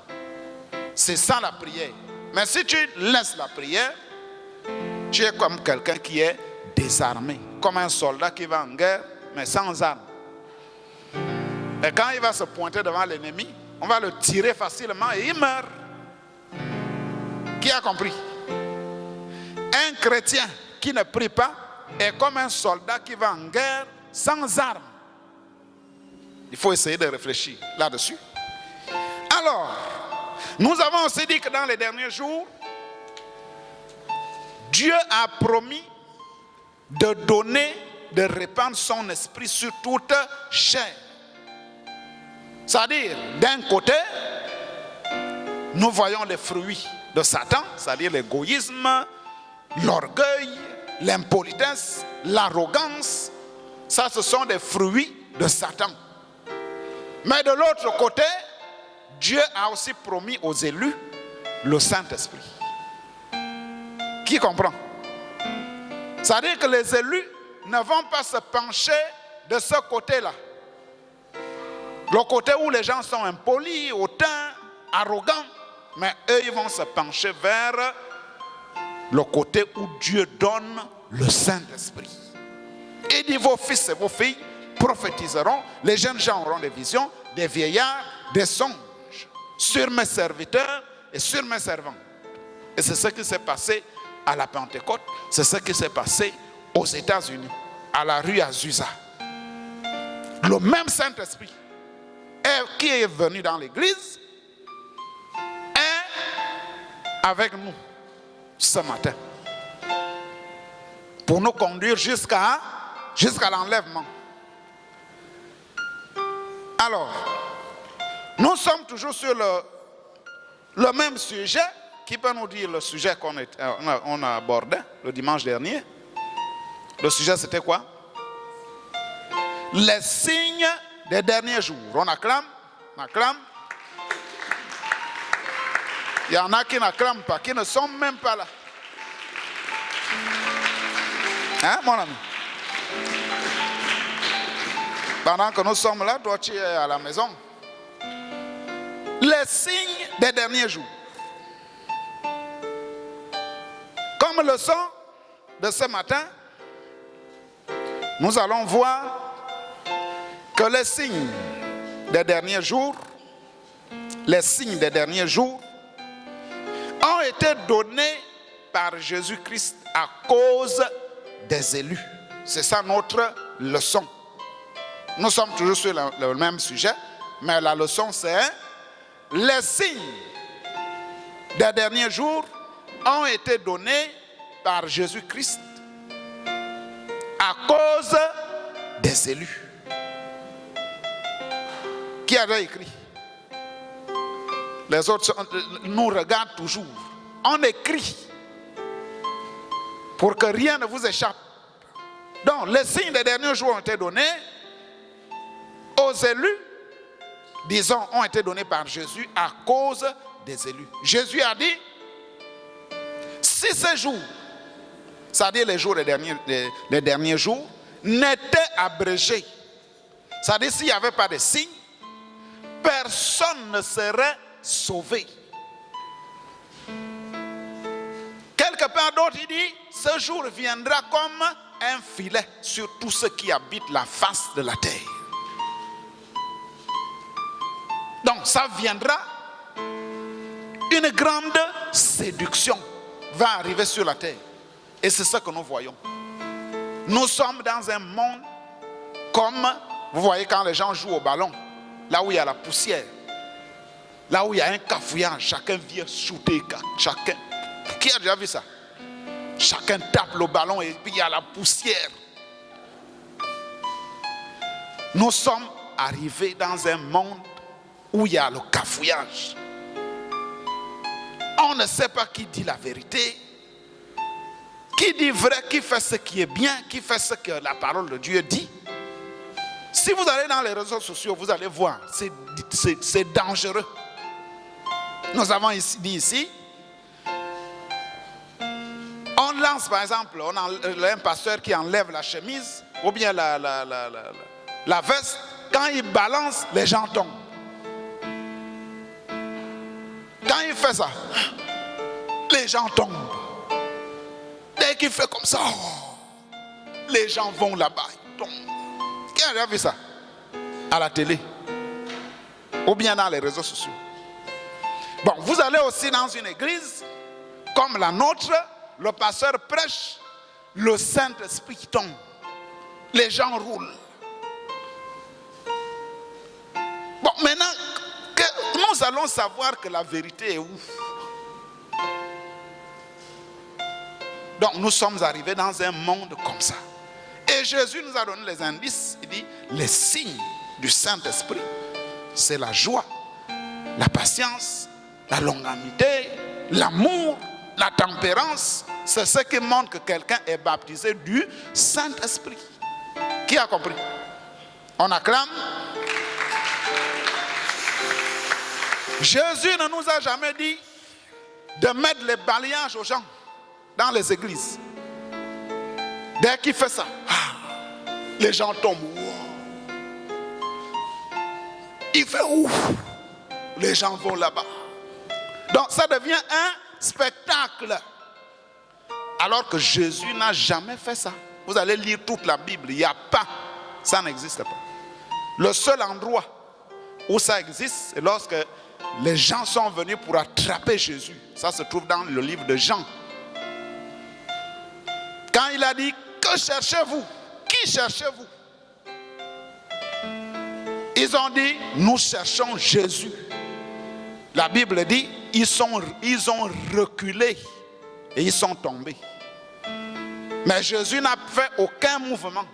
C'est ça la prière. Mais si tu laisses la prière, tu es comme quelqu'un qui est désarmé, comme un soldat qui va en guerre, mais sans armes. Et quand il va se pointer devant l'ennemi, on va le tirer facilement et il meurt. Qui a compris? Un chrétien qui ne prie pas est comme un soldat qui va en guerre sans armes. Il faut essayer de réfléchir là-dessus. Alors, nous avons aussi dit que dans les derniers jours, Dieu a promis de donner, de répandre son esprit sur toute chair. C'est-à-dire, d'un côté, nous voyons les fruits de Satan, c'est-à-dire l'égoïsme, l'orgueil, l'impolitesse, l'arrogance. Ça, ce sont des fruits de Satan. Mais de l'autre côté, Dieu a aussi promis aux élus le Saint-Esprit. Qui comprend? C'est-à-dire que les élus ne vont pas se pencher de ce côté-là. Le côté où les gens sont impolis, hautains, arrogants. Mais eux, ils vont se pencher vers le côté où Dieu donne le Saint-Esprit. Il dit, vos fils et vos filles prophétiseront, les jeunes gens auront des visions, des vieillards, des songes sur mes serviteurs et sur mes servantes. Et c'est ce qui s'est passé à la Pentecôte, c'est ce qui s'est passé aux États-Unis, à la rue Azusa. Le même Saint-Esprit qui est venu dans l'église est avec nous ce matin pour nous conduire jusqu'à l'enlèvement. Alors, nous sommes toujours sur le même sujet. Qui peut nous dire le sujet qu'on a abordé le dimanche dernier? Le sujet, c'était quoi? Les signes des derniers jours. On acclame? On acclame? Il y en a qui n'acclament pas, qui ne sont même pas là. Hein, mon ami? Pendant que nous sommes là, toi, tu es à la maison. Les signes des derniers jours. Comme leçon de ce matin, nous allons voir que les signes des derniers jours, ont été donnés par Jésus-Christ à cause des élus. C'est ça notre leçon. Nous sommes toujours sur le même sujet, mais la leçon c'est les signes des derniers jours ont été donnés par Jésus-Christ à cause des élus. Qui a écrit? Les autres nous regardent toujours. On écrit pour que rien ne vous échappe. Donc, les signes des derniers jours ont été donnés aux élus, disons, ont été donnés par Jésus à cause des élus. Jésus a dit, si ces jours, c'est-à-dire les jours les derniers jours, n'étaient abrégés, c'est-à-dire s'il n'y avait pas de signes, personne ne serait sauvé. Quelque part d'autre, il dit, ce jour viendra comme un filet sur tous ceux qui habitent la face de la terre. Donc ça viendra, une grande séduction va arriver sur la terre. Et c'est ce que nous voyons. Nous sommes dans un monde comme, vous voyez quand les gens jouent au ballon, là où il y a la poussière, là où il y a un cafouillage, chacun vient shooter, chacun. Qui a déjà vu ça? Chacun tape le ballon et puis il y a la poussière. Nous sommes arrivés dans un monde où il y a le cafouillage. On ne sait pas qui dit la vérité, qui dit vrai, qui fait ce qui est bien, qui fait ce que la parole de Dieu dit. Si vous allez dans les réseaux sociaux, vous allez voir, c'est dangereux. Nous avons dit ici, on l'a pense par exemple, on a un pasteur qui enlève la chemise ou bien la veste. Quand il balance, les gens tombent. Quand il fait ça, les gens tombent. Dès qu'il fait comme ça, les gens vont là-bas, ils tombent. Qui a déjà vu ça? À la télé ou bien dans les réseaux sociaux. Bon, vous allez aussi dans une église comme la nôtre, le pasteur prêche, le Saint-Esprit tombe, les gens roulent. Bon, maintenant que nous allons savoir que la vérité est où? Donc nous sommes arrivés dans un monde comme ça. Et Jésus nous a donné les indices. Il dit, les signes du Saint-Esprit, c'est la joie, la patience, la longanimité, l'amour, la tempérance. C'est ce qui montre que quelqu'un est baptisé du Saint-Esprit. Qui a compris? On acclame. Jésus ne nous a jamais dit de mettre les balayages aux gens dans les églises. Dès qu'il fait ça, les gens tombent. Il fait ouf. Les gens vont là-bas. Donc ça devient un spectacle. Alors que Jésus n'a jamais fait ça. Vous allez lire toute la Bible. Il n'y a pas. Ça n'existe pas. Le seul endroit où ça existe, c'est lorsque les gens sont venus pour attraper Jésus. Ça se trouve dans le livre de Jean. Quand il a dit, que cherchez-vous? Qui cherchez-vous? Ils ont dit, nous cherchons Jésus. La Bible dit, ils ont reculé et ils sont tombés. Mais Jésus n'a fait aucun mouvement.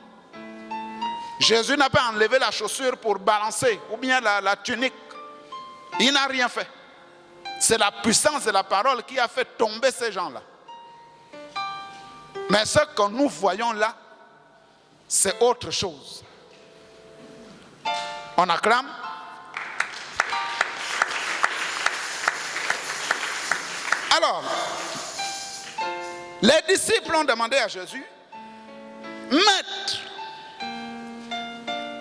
Jésus n'a pas enlevé la chaussure pour balancer ou bien la tunique. Il n'a rien fait. C'est la puissance de la parole qui a fait tomber ces gens-là. Mais ce que nous voyons là, c'est autre chose. On acclame. Alors, les disciples ont demandé à Jésus, Maître,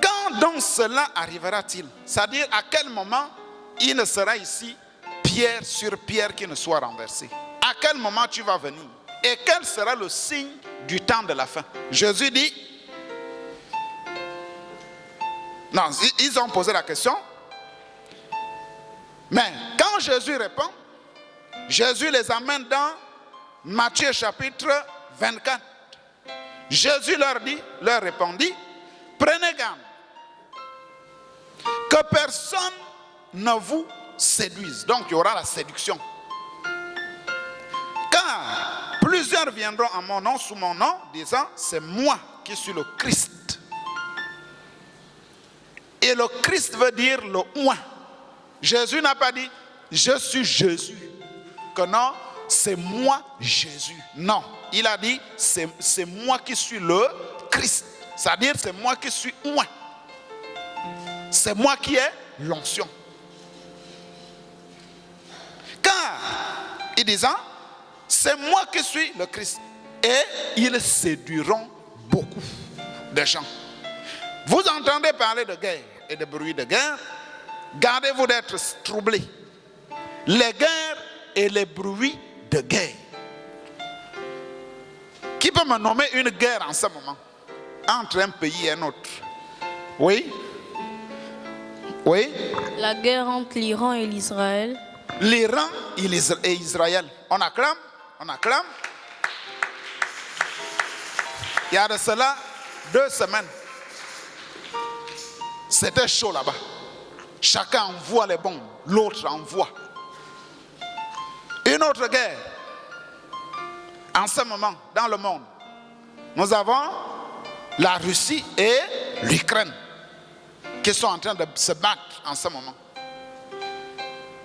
quand donc cela arrivera-t-il? C'est-à-dire à quel moment il ne sera ici pierre sur pierre qui ne soit renversée? À quel moment tu vas venir? Et quel sera le signe du temps de la fin? Jésus dit, non, ils ont posé la question. Mais quand Jésus répond, Jésus les amène dans Matthieu chapitre 24. Jésus leur répondit, prenez garde que personne ne vous séduise. Donc il y aura la séduction. Car plusieurs viendront en mon nom, sous mon nom, disant, c'est moi qui suis le Christ. Et le Christ veut dire le moi. Jésus n'a pas dit, je suis Jésus. Que non, c'est moi Jésus. Non, il a dit, c'est moi qui suis le Christ. C'est-à-dire, c'est moi qui suis moi. C'est moi qui ai l'onction. Car, il disant, c'est moi qui suis le Christ. Et ils séduiront beaucoup de gens. Vous entendez parler de guerre et de bruit de guerre. Gardez-vous d'être troublés. Les guerres et les bruits de guerre. Qui peut me nommer une guerre en ce moment entre un pays et un autre? Oui? Oui? La guerre entre l'Iran et l'Israël. L'Iran et Israël. On acclame? On acclame? Il y a de cela 2 semaines. C'était chaud là-bas. Chacun envoie les bombes, l'autre envoie. Une autre guerre. En ce moment, dans le monde, nous avons la Russie et l'Ukraine qui sont en train de se battre en ce moment.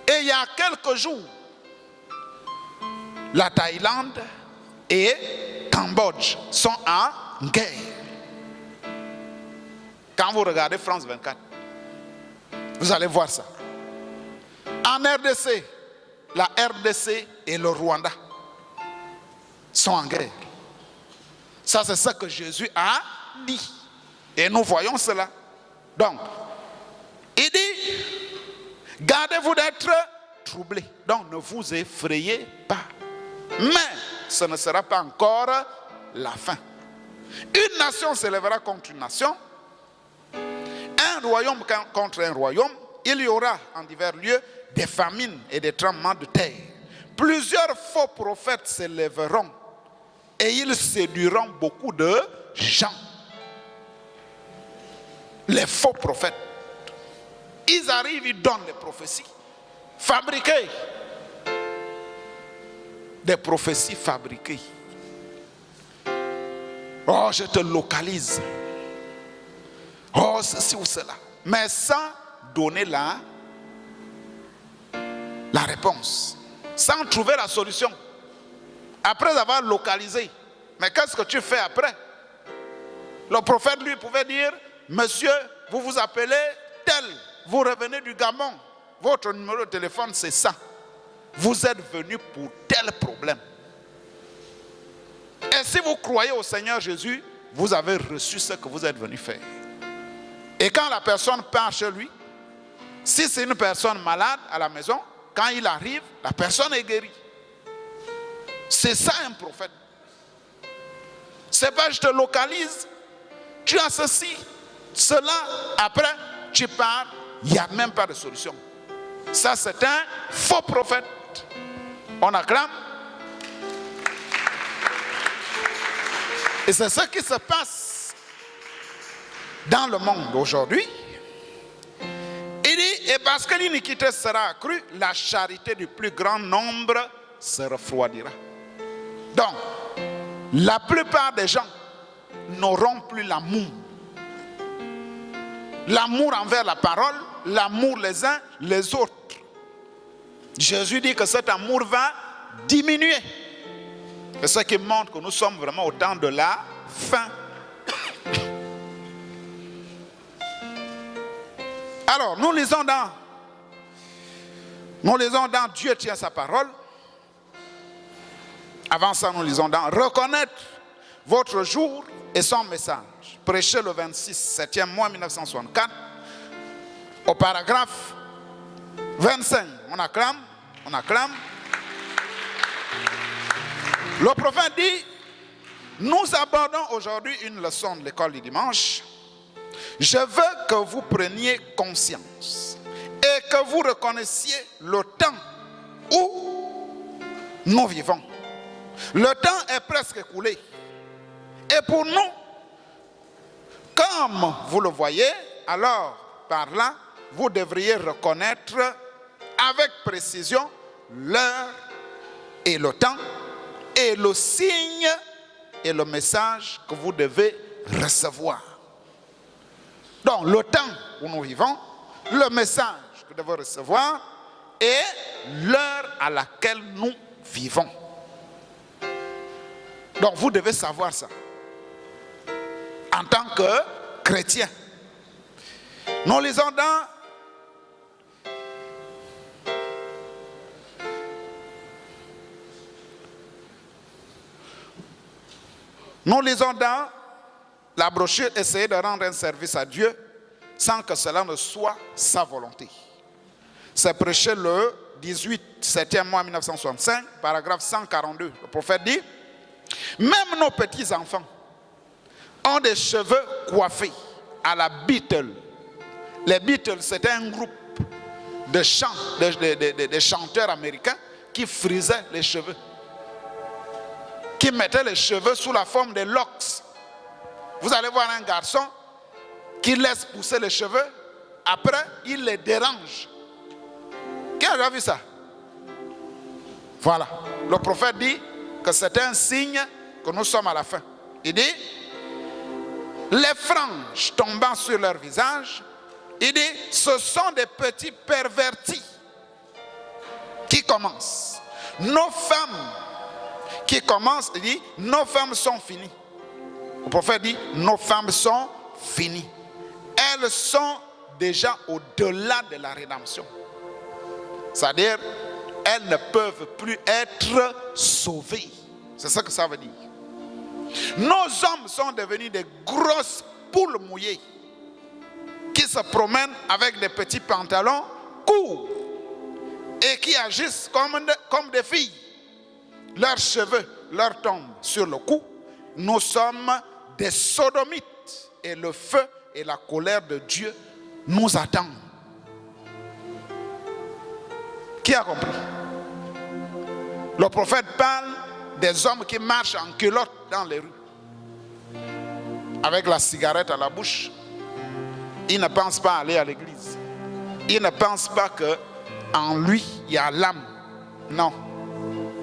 Et il y a quelques jours, la Thaïlande et Cambodge sont en guerre. Quand vous regardez France 24, vous allez voir ça. En RDC, la RDC et le Rwanda sont en guerre. Ça, c'est ce que Jésus a dit. Et nous voyons cela. Donc, il dit, gardez-vous d'être troublés. Donc, ne vous effrayez pas. Mais, ce ne sera pas encore la fin. Une nation s'élèvera contre une nation, un royaume contre un royaume. Il y aura en divers lieux des famines et des tremblements de terre. Plusieurs faux prophètes s'élèveront et ils séduiront beaucoup de gens. Les faux prophètes, ils arrivent, ils donnent des prophéties fabriquées. Des prophéties fabriquées. Oh, je te localise. Oh, ceci ou cela. Mais sans donner la réponse. Sans trouver la solution. Après avoir localisé. Mais qu'est-ce que tu fais après? Le prophète, lui, pouvait dire, monsieur, vous vous appelez tel. Vous revenez du Gabon. Votre numéro de téléphone, c'est ça. Vous êtes venu pour tel problème. Et si vous croyez au Seigneur Jésus, vous avez reçu ce que vous êtes venu faire. Et quand la personne part chez lui, si c'est une personne malade à la maison, quand il arrive, la personne est guérie. C'est ça un prophète. C'est pas je te localise, tu as ceci, cela, après tu pars, il n'y a même pas de solution. Ça c'est un faux prophète. On acclame. Et c'est ce qui se passe dans le monde aujourd'hui. Il dit, et parce que l'iniquité sera accrue, la charité du plus grand nombre se refroidira. Donc, la plupart des gens n'auront plus l'amour. L'amour envers la parole, l'amour les uns les autres. Jésus dit que cet amour va diminuer. C'est ce qui montre que nous sommes vraiment au temps de la fin. Alors, nous lisons dans Dieu tient sa parole. Avant ça, nous lisons dans reconnaître votre jour et son message. Prêché le 26 7e mois 1964. Au paragraphe 25. On acclame. Le prophète dit, nous abordons aujourd'hui une leçon de l'école du dimanche. Je veux que vous preniez conscience et que vous reconnaissiez le temps où nous vivons. Le temps est presque écoulé. Et pour nous, comme vous le voyez, alors par là, vous devriez reconnaître avec précision l'heure et le temps et le signe et le message que vous devez recevoir. Donc, le temps où nous vivons, le message que nous devons recevoir et l'heure à laquelle nous vivons. Donc, vous devez savoir ça. En tant que chrétien. Nous lisons dans la brochure « Essayez de rendre un service à Dieu sans que cela ne soit sa volonté ». C'est prêché le 18 7e mois 1965, paragraphe 142. Le prophète dit, même nos petits-enfants ont des cheveux coiffés à la Beatles. Les Beatles, c'était un groupe de chanteurs américains qui frisaient les cheveux, qui mettaient les cheveux sous la forme des locks. Vous allez voir un garçon qui laisse pousser les cheveux, après il les dérange. Qui a déjà vu ça? Voilà. Le prophète dit que c'est un signe que nous sommes à la fin. Il dit, les franges tombant sur leur visage, il dit, ce sont des petits pervertis qui commencent. Nos femmes qui commencent, il dit, nos femmes sont finies. Le prophète dit, nos femmes sont finies. Elles sont déjà au-delà de la rédemption. C'est-à-dire, elles ne peuvent plus être sauvées. C'est ça que ça veut dire. Nos hommes sont devenus des grosses poules mouillées qui se promènent avec des petits pantalons courts et qui agissent comme des filles. Leurs cheveux leur tombent sur le cou. Nous sommes des sodomites et le feu et la colère de Dieu nous attendent. Qui a compris? Le prophète parle des hommes qui marchent en culotte dans les rues, avec la cigarette à la bouche. Ils ne pensent pas aller à l'église. Ils ne pensent pas qu'en lui, il y a l'âme. Non.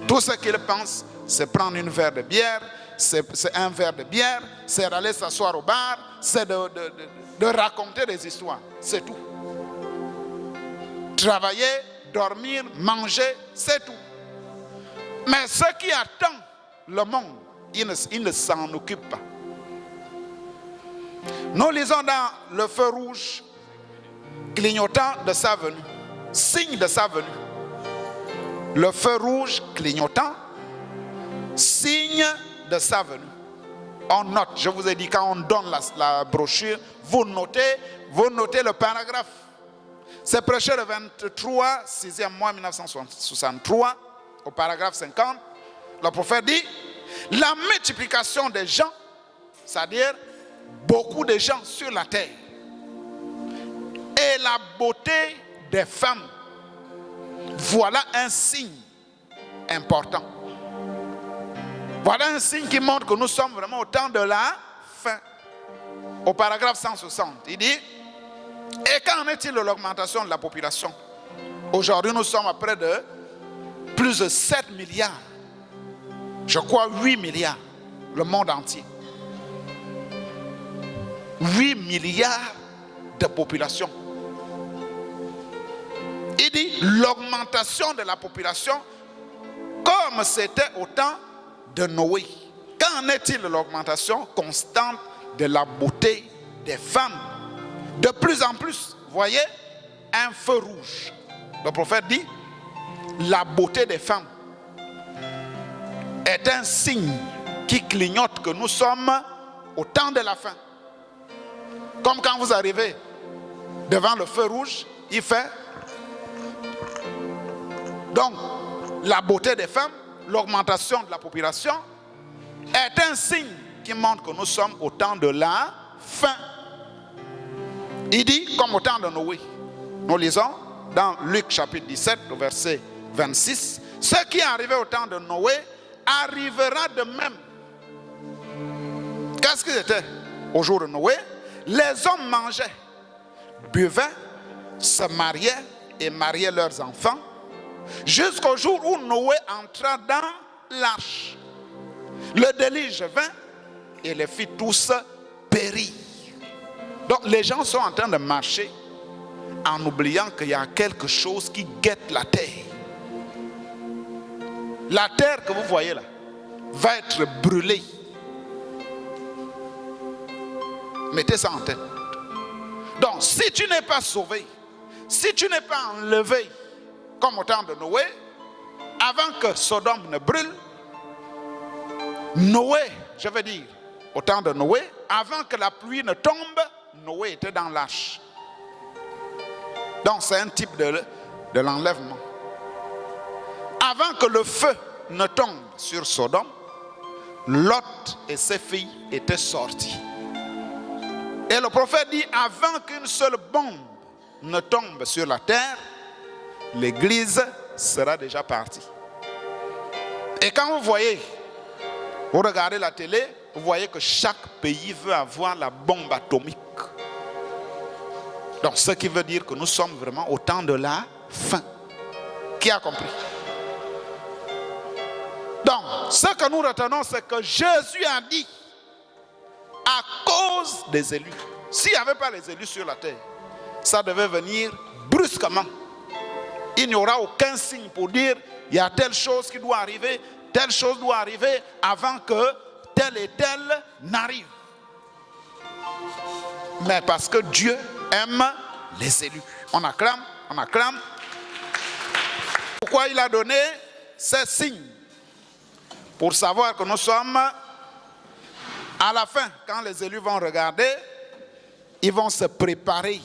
Tout ce qu'ils pensent, c'est prendre un verre de bière, c'est d'aller s'asseoir au bar, c'est de raconter des histoires. C'est tout. Travailler, dormir, manger, c'est tout. Mais ce qui attend le monde, il ne s'en occupe pas. Nous lisons dans le feu rouge, clignotant de sa venue, signe de sa venue. Le feu rouge clignotant, signe de sa venue. On note, je vous ai dit, quand on donne la brochure, vous notez le paragraphe. C'est prêché le 23, 6e mois 1963, au paragraphe 50. Le prophète dit, la multiplication des gens, c'est-à-dire beaucoup de gens sur la terre, et la beauté des femmes, voilà un signe important. Voilà un signe qui montre que nous sommes vraiment au temps de la fin. Au paragraphe 160, il dit, et qu'en est-il de l'augmentation de la population? Aujourd'hui, nous sommes à près de plus de 7 milliards. Je crois 8 milliards, le monde entier. 8 milliards de population. Il dit l'augmentation de la population comme c'était au temps de Noé. Qu'en est-il de l'augmentation constante de la beauté des femmes? De plus en plus, voyez, un feu rouge. Le prophète dit, la beauté des femmes est un signe qui clignote que nous sommes au temps de la fin. Comme quand vous arrivez devant le feu rouge, il fait. Donc, la beauté des femmes, l'augmentation de la population est un signe qui montre que nous sommes au temps de la fin. Il dit, comme au temps de Noé. Nous lisons dans Luc chapitre 17, verset 26, ce qui est arrivé au temps de Noé arrivera de même. Qu'est-ce que c'était au jour de Noé? Les hommes mangeaient, buvaient, se mariaient et mariaient leurs enfants jusqu'au jour où Noé entra dans l'arche. Le déluge vint et les fit tous périr. Donc les gens sont en train de marcher en oubliant qu'il y a quelque chose qui guette la terre. La terre que vous voyez là va être brûlée. Mettez ça en tête. Donc si tu n'es pas sauvé, si tu n'es pas enlevé comme au temps de Noé, avant que Sodome ne brûle, Noé, je veux dire, au temps de Noé, avant que la pluie ne tombe, Noé était dans l'arche. Donc c'est un type de l'enlèvement. Avant que le feu ne tombe sur Sodome, Lot et ses filles étaient sortis. Et le prophète dit, avant qu'une seule bombe ne tombe sur la terre, l'église sera déjà partie. Et quand vous voyez, vous regardez la télé, vous voyez que chaque pays veut avoir la bombe atomique. Donc ce qui veut dire que nous sommes vraiment au temps de la fin. Qui a compris? Donc ce que nous retenons, c'est que Jésus a dit, à cause des élus. S'il n'y avait pas les élus sur la terre, ça devait venir brusquement. Il n'y aura aucun signe pour dire, il y a telle chose qui doit arriver, telle chose doit arriver avant que tel et tel n'arrive. Mais parce que Dieu aime les élus. On acclame, on acclame. Pourquoi il a donné ces signes? Pour savoir que nous sommes À la fin, quand les élus vont regarder, ils vont se préparer.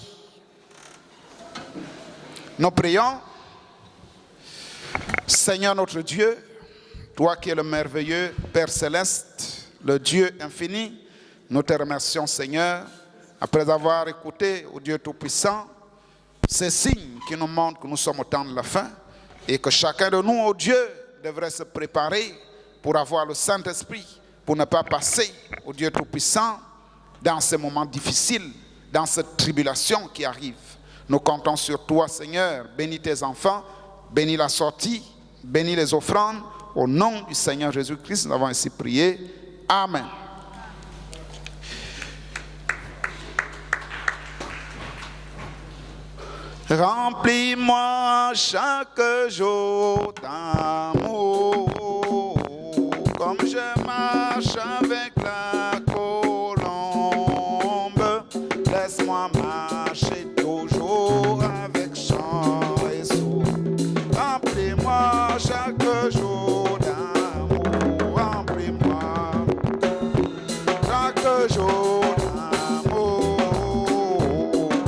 Nous prions. Seigneur notre Dieu, toi qui es le merveilleux Père céleste, le Dieu infini, nous te remercions Seigneur, après avoir écouté au Dieu Tout-Puissant, ces signes qui nous montrent que nous sommes au temps de la fin et que chacun de nous, au Dieu, devrait se préparer pour avoir le Saint-Esprit, pour ne pas passer au Dieu Tout-Puissant dans ces moments difficiles, dans cette tribulation qui arrive. Nous comptons sur toi Seigneur, bénis tes enfants, bénis la sortie, bénis les offrandes, au nom du Seigneur Jésus-Christ, nous avons ainsi prié. Amen. Remplis-moi chaque jour d'amour, comme je marche avec la colombe. Laisse-moi marcher toujours avec chant et sourd. Remplis-moi chaque jour d'amour, remplis-moi chaque jour d'amour,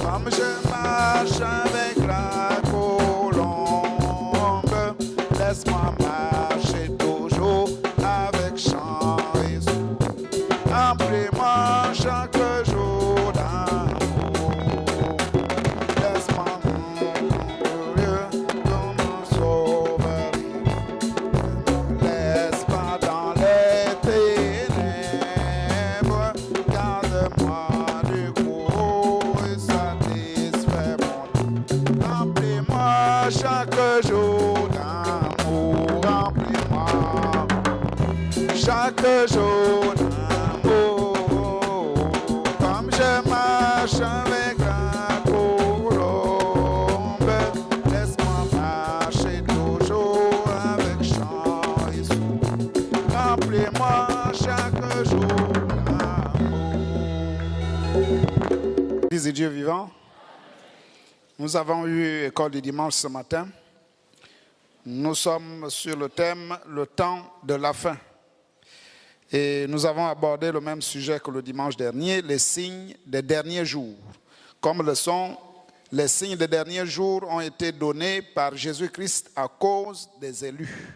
comme je marche avec la colombe. Laisse-moi marcher toujours avec chant et sourd. Remplis-moi chaque jour d'amour. Laisse-moi mourir comme un sauveur. Ne me laisse pas dans les ténèbres. Garde-moi du courroux et satisfais mon âme. Remplis-moi chaque jour d'amour. Remplis-moi chaque jour d'amour, comme je marche avec la colombe. Laisse-moi marcher toujours avec chant et sourd. Remplis-moi chaque jour d'amour. Église de Dieu vivant, nous avons eu école du dimanche ce matin. Nous sommes sur le thème « Le temps de la fin ». Et nous avons abordé le même sujet que le dimanche dernier, les signes des derniers jours. Comme le sont, les signes des derniers jours ont été donnés par Jésus-Christ à cause des élus.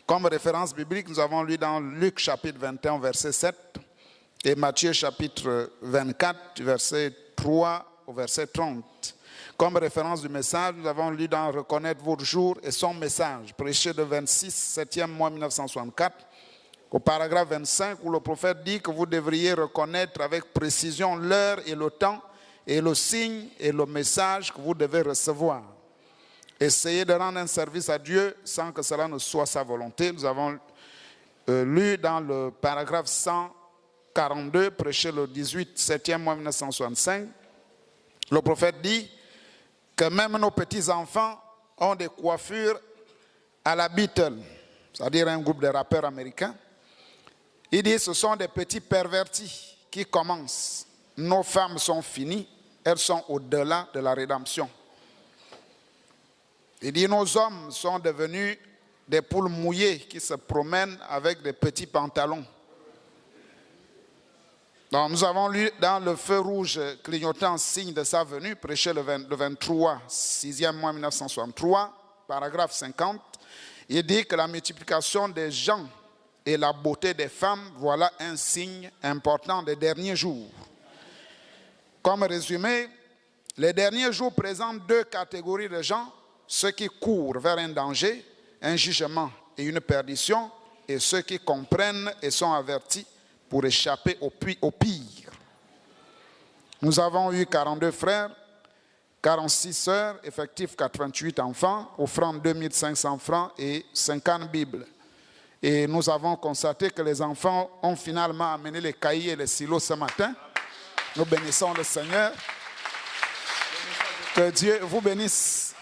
Comme référence biblique, nous avons lu dans Luc chapitre 21, verset 7 et Matthieu chapitre 24, verset 3 au verset 30. Comme référence du message, nous avons lu dans Reconnaître votre jour et son message, prêché le 26 7e mois 1964, au paragraphe 25, où le prophète dit que vous devriez reconnaître avec précision l'heure et le temps et le signe et le message que vous devez recevoir. Essayez de rendre un service à Dieu sans que cela ne soit sa volonté. Nous avons lu dans le paragraphe 142, prêché le 18 7e mois 1965, le prophète dit que même nos petits-enfants ont des coiffures à la Beatles, c'est-à-dire un groupe de rappeurs américains. Il dit que ce sont des petits pervertis qui commencent. Nos femmes sont finies, elles sont au-delà de la rédemption. Il dit nos hommes sont devenus des poules mouillées qui se promènent avec des petits pantalons. Donc, nous avons lu dans le feu rouge clignotant signe de sa venue, prêché le 23, 6e mois 1963, paragraphe 50. Il dit que la multiplication des gens et la beauté des femmes, voilà un signe important des derniers jours. Comme résumé, les derniers jours présentent deux catégories de gens, ceux qui courent vers un danger, un jugement et une perdition, et ceux qui comprennent et sont avertis pour échapper au pire. Nous avons eu 42 frères, 46 sœurs, effectif 88 enfants, offrande 2500 francs et 50 Bibles. Et nous avons constaté que les enfants ont finalement amené les cahiers et les silos ce matin. Nous bénissons le Seigneur. Que Dieu vous bénisse.